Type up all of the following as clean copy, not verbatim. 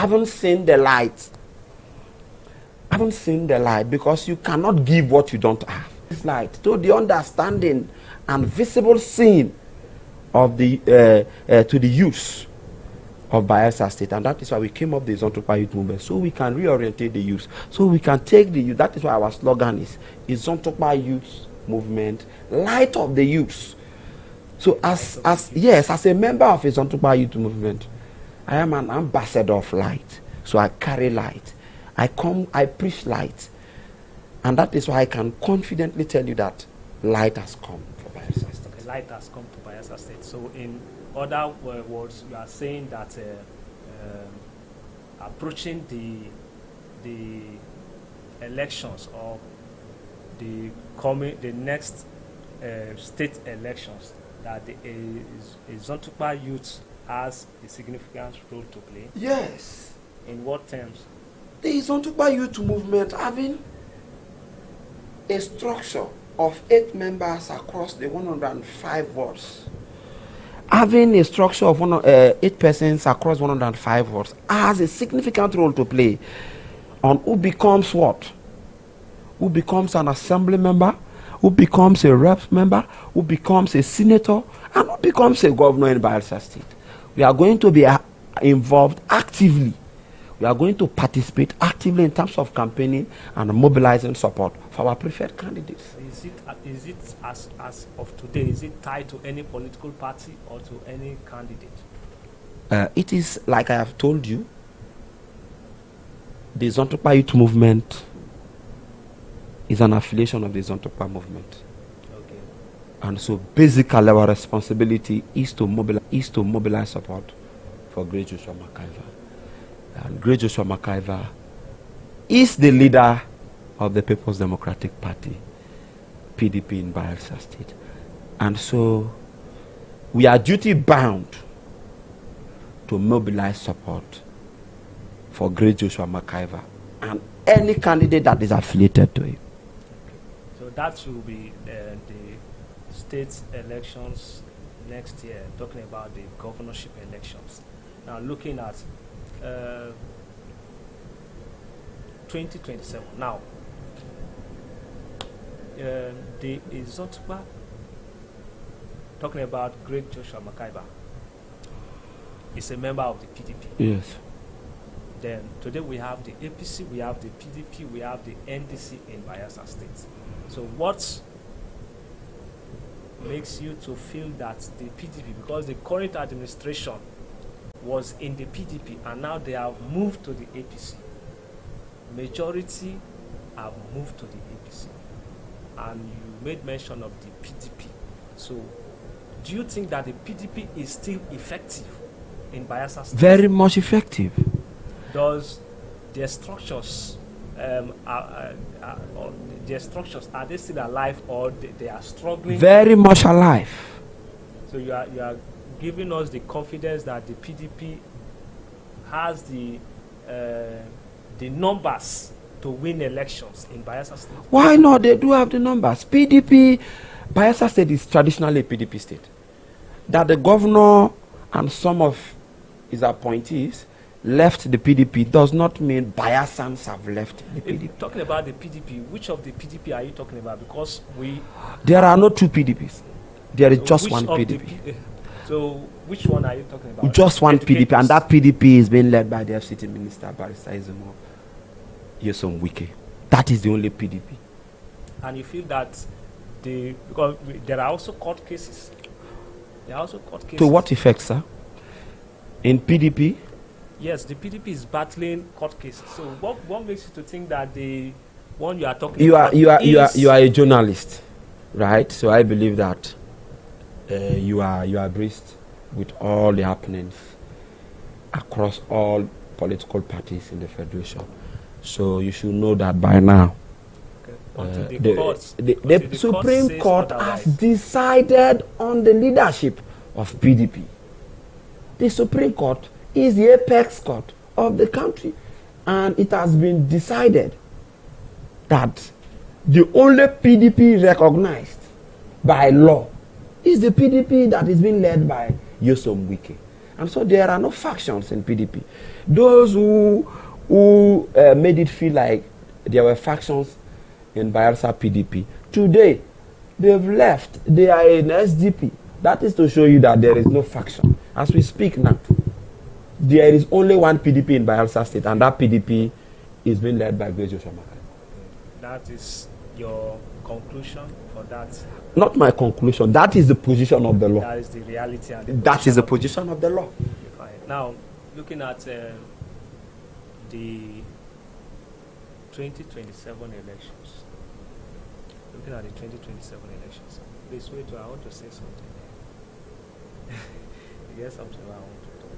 haven't seen the light. Haven't seen the light because you cannot give what you don't have. It's light to the understanding and visible seeing of the to the use of Bayelsa State, and that is why we came up with the Izon Tukpa Youth Movement, so we can reorientate the youth, so we can take the youth. That is why our slogan is Izon Tukpa Youth Movement, light of the youth. So as a member of Izon Tukpa Youth Movement, I am an ambassador of light. So I carry light. I preach light, and that is why I can confidently tell you that light has come for Bayelsa State. Okay, light has come to Bayelsa State. So in other words, you are saying that approaching the elections or the next state elections, that the Izon Tukpa youth has a significant role to play. Yes. In what terms? The Izon Tukpa Youth Movement having a structure of 8 members across the 105 wards, having a structure of 8 persons across 105 wards, has a significant role to play on who becomes what? Who becomes an assembly member, who becomes a rep member, who becomes a senator, and who becomes a governor in Bayelsa State. We are going to be involved actively. We are going to participate actively in terms of campaigning and mobilizing support for our preferred candidates. Is it as of today, is it tied to any political party or to any candidate? It is, like I have told you, the Izon Tukpa Youth Movement is an affiliation of the Izon Tukpa movement. Okay. And so basically our responsibility is to mobilize support for Great Joshua McIver. And Great Joshua McIver is the leader of the People's Democratic Party, PDP, in Bayelsa State. And so we are duty bound to mobilize support for Great Joshua McIver and any candidate that is affiliated to him. So that will be the state elections next year, talking about the governorship elections. Now looking at 2027. Now, the Izon Tukpa, talking about Great Joshua McIver, is a member of the PDP. Yes. Then today we have the APC, we have the PDP, we have the NDC in Bayelsa State. So what makes you to feel that the PDP, because the current administration was in the PDP and now they have moved to the APC. Majority have moved to the APC. And you made mention of the PDP. So do you think that the PDP is still effective in Bayelsa State? Very much effective. Does their structures are they still alive, or they are struggling? Very much alive. So you are giving us the confidence that the PDP has the numbers to win elections in Bayelsa State. Why not? They do have the numbers. PDP, Bayelsa State is traditionally a PDP state. That the governor and some of his appointees left the PDP does not mean Bayelsans have left the PDP. Talking about the PDP, which of the PDP are you talking about? Because there are no 2 PDPs. There is just one PDP. So which one are you talking about? Just one PDP, and that PDP is being led by the FCT Minister, Barrister Izon Tukpa. That is the only PDP. And you feel that because there are also court cases. There are also court cases. To what effect, sir? In PDP? Yes, the PDP is battling court cases. So what makes you to think that the one you are talking about you are a journalist, right? So I believe that you are abreast with all the happenings across all political parties in the federation. So you should know that by now. Okay. The Supreme Court has decided on the leadership of PDP. The Supreme Court is the apex court of the country, and it has been decided that the only PDP recognized by law is the PDP that is being led by Izon Tukpa. And so there are no factions in PDP. Those who made it feel like there were factions in Bayelsa PDP, today they've left. They are in SDP. That is to show you that there is no faction. As we speak now, there is only one PDP in Bayelsa State, and that PDP is being led by Grace Joshua. That is your conclusion for that? Not my conclusion. That is the position of the law. That is the reality. And the that is the position of the law. Fine. Now, looking at the 2027 elections. Looking at the 2027 elections. Please wait, I want to say something. There's something I want to talk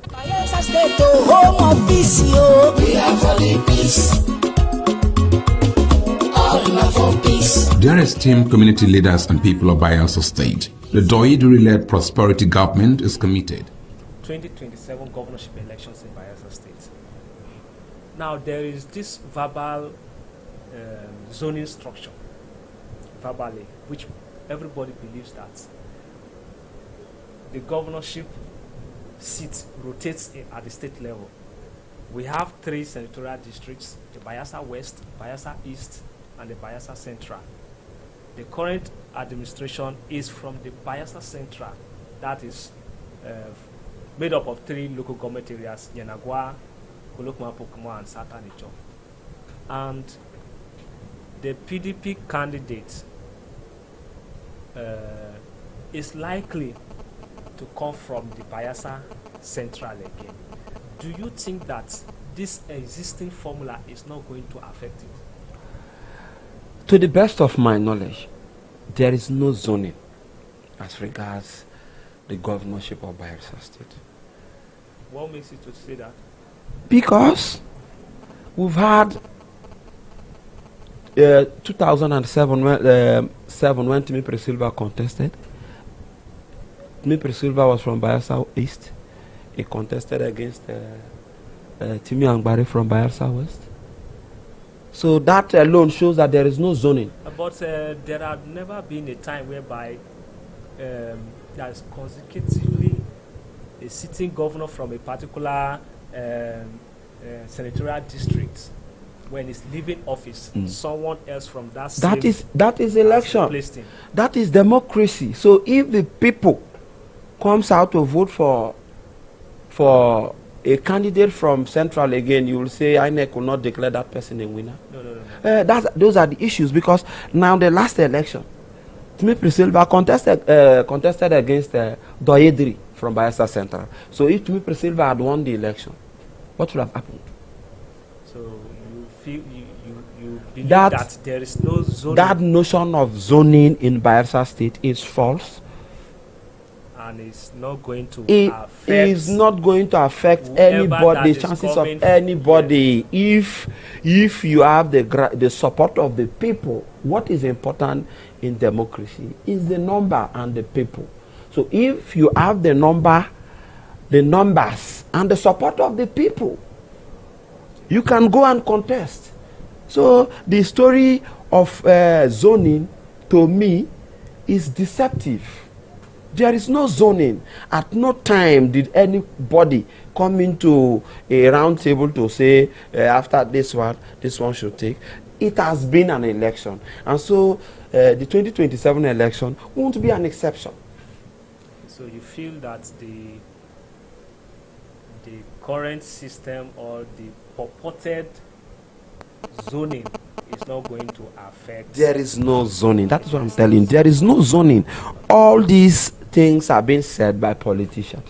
about. Bayelsa State, home of peace, yo. We are for the peace. All are for peace. Dear esteemed community leaders and people of Bayelsa State, the Doiduri-led prosperity government is committed. 2027 governorship elections in Bayelsa State. Now there is this verbal zoning structure, verbally, which everybody believes that the governorship seat rotates at the state level. We have 3 senatorial districts: the Bayelsa West, Bayelsa East, and the Bayelsa Central. The current administration is from the Bayelsa Central, that is made up of 3 local government areas: Yenagwa, Kolokma, Pokemon, and Satanicho. And the PDP candidate is likely to come from the Bayelsa Central again. Do you think that this existing formula is not going to affect it? To the best of my knowledge, there is no zoning as regards the governorship of Bayelsa State. What makes you to say that? Because we've had 2007 when Timi Presilva contested. Timi Presilva was from Bayelsa East. He contested against Timi Angbari from Bayelsa West. So that alone shows that there is no zoning. But there had never been a time whereby there is consecutively a sitting governor from a particular senatorial district. When he's leaving office, someone else from that that is election. That is democracy. So if the people comes out to vote for a candidate from Central again, you will say INEC will not declare that person a winner. No. Those are the issues, because now the last election, Timi Presilva contested against Doyedri from Bayelsa Central. So if Timi Presilva had won the election, what would have happened? So you feel you believe that there is no zoning? That notion of zoning in Bayelsa State is false. And it's not going to affect. It is not going to affect anybody, the chances of anybody. If you have the support of the people, what is important in democracy is the number and the people. So if you have the numbers, and the support of the people, you can go and contest. So the story of zoning, to me, is deceptive. There is no zoning. At no time did anybody come into a round table to say, after this one should take. It has been an election. And so the 2027 election won't be an exception. So you feel that the current system or the purported zoning is not going to affect? There is no zoning. That is what I'm telling you. There is no zoning. All these things are being said by politicians.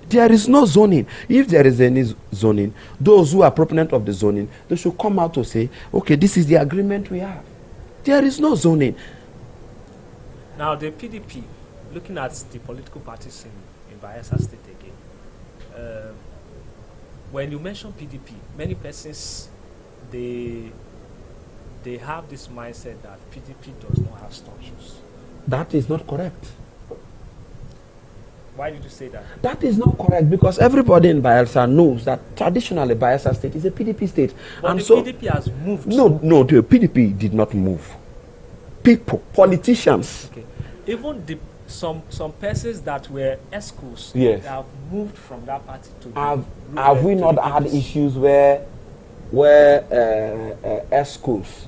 There is no zoning. If there is any zoning, those who are proponent of the zoning, they should come out to say, okay, this is the agreement we have. There is no zoning. Now the PDP, looking at the political parties in Bayelsa State again, when you mention PDP, many persons, they have this mindset that PDP does not have structures. That is not correct. Why did you say that? That is not correct, because everybody in Bayelsa knows that traditionally Bayelsa State is a PDP state. But and the so PDP has moved. No, the PDP did not move. People, politicians. Okay. Even the some persons that were exculsive, Yes. they have moved from that party to Have we not had issues where schools,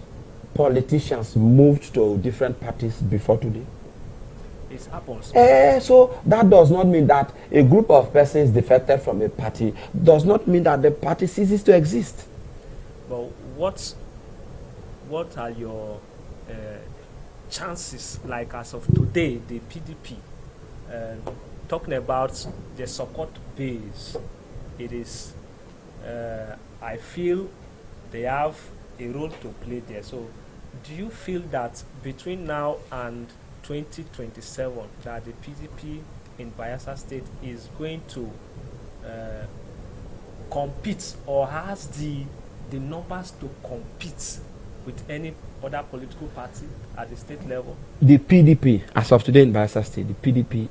politicians moved to different parties before today? It happens. So that does not mean that a group of persons defected from a party does not mean that the party ceases to exist. But what are your chances, like as of today, the PDP, talking about the support base? It is, I feel they have a role to play there. So do you feel that between now and 2027 that the PDP in Bayelsa State is going to compete, or has the numbers to compete with any other political party at the state level? The PDP, as of today in Bayelsa State, the PDP